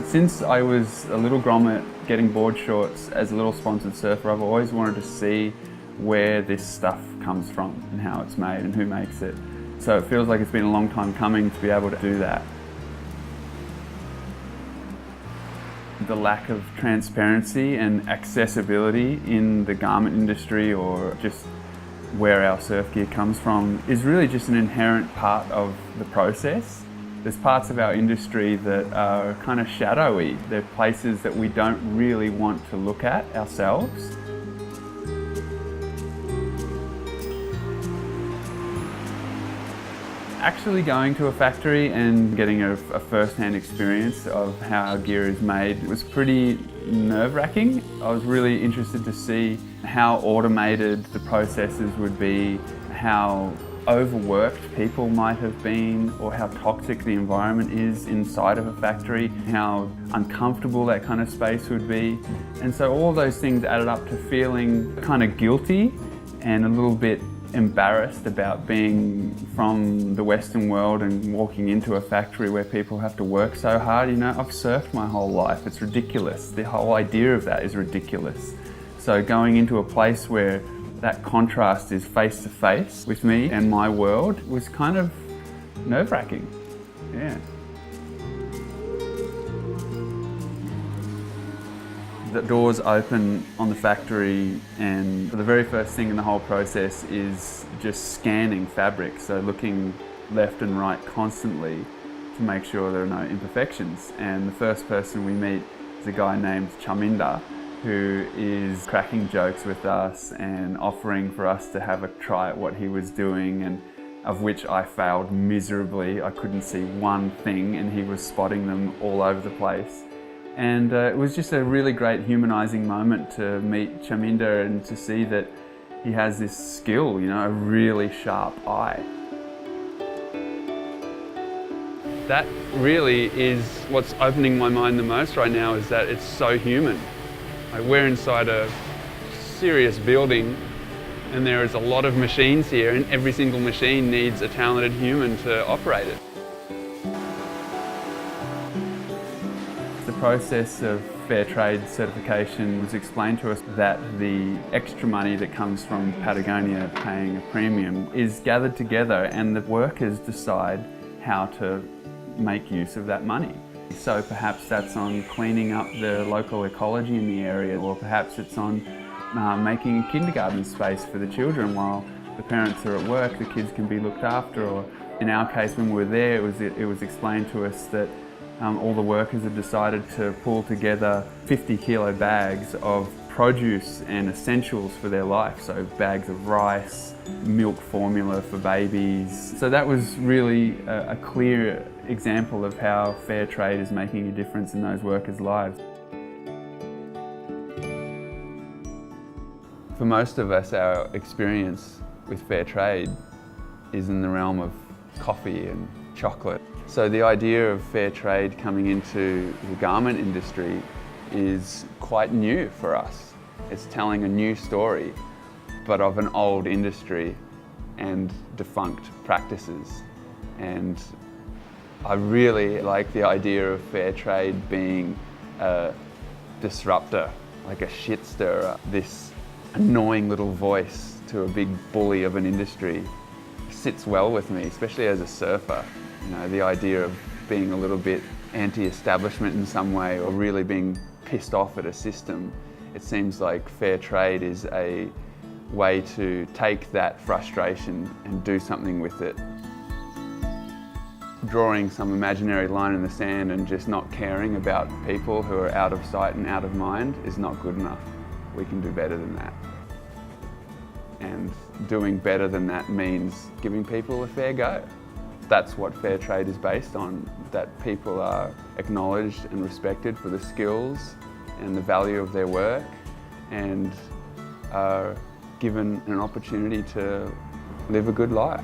Since I was a little grommet getting board shorts as a little sponsored surfer, I've always wanted to see where this stuff comes from and how it's made and who makes it. So it feels like it's been a long time coming to be able to do that. The lack of transparency and accessibility in the garment industry, or just where our surf gear comes from, is really just an inherent part of the process. There's parts of our industry that are kind of shadowy. They're places that we don't really want to look at ourselves. Actually going to a factory and getting a first-hand experience of how our gear is made was pretty nerve-wracking. I was really interested to see how automated the processes would be, how overworked people might have been, or how toxic the environment is inside of a factory, how uncomfortable that kind of space would be. And so all those things added up to feeling kind of guilty and a little bit embarrassed about being from the Western world and walking into a factory where people have to work so hard. You know, I've surfed my whole life. It's ridiculous. The whole idea of that is ridiculous. So going into a place where that contrast is face to face with me and my world was kind of nerve-wracking. Yeah. The doors open on the factory, and the very first thing in the whole process is just scanning fabric, so looking left and right constantly to make sure there are no imperfections. And the first person we meet is a guy named Chaminda, who is cracking jokes with us and offering for us to have a try at what he was doing, and of which I failed miserably. I couldn't see one thing and he was spotting them all over the place. And it was just a really great humanizing moment to meet Chaminda and to see that he has this skill, you know, a really sharp eye. That really is what's opening my mind the most right now, is that it's so human. Like, we're inside a serious building and there is a lot of machines here, and every single machine needs a talented human to operate it. The process of fair trade certification was explained to us that the extra money that comes from Patagonia paying a premium is gathered together, and the workers decide how to make use of that money. So perhaps that's on cleaning up the local ecology in the area, or perhaps it's on making a kindergarten space for the children while the parents are at work. The kids can be looked after. Or in our case, when we were there, it was explained to us that all the workers had decided to pull together 50-kilo bags of produce and essentials for their life. So bags of rice, milk formula for babies. So that was really a clear example of how fair trade is making a difference in those workers' lives. For most of us, our experience with fair trade is in the realm of coffee and chocolate. So the idea of fair trade coming into the garment industry is quite new for us. It's telling a new story, but of an old industry and defunct practices. And I really like the idea of fair trade being a disruptor, like a shit stirrer. This annoying little voice to a big bully of an industry sits well with me, especially as a surfer. You know, the idea of being a little bit anti-establishment in some way, or really being pissed off at a system. It seems like fair trade is a way to take that frustration and do something with it. Drawing some imaginary line in the sand and just not caring about people who are out of sight and out of mind is not good enough. We can do better than that. And doing better than that means giving people a fair go. That's what fair trade is based on, that people are acknowledged and respected for the skills and the value of their work, and are given an opportunity to live a good life.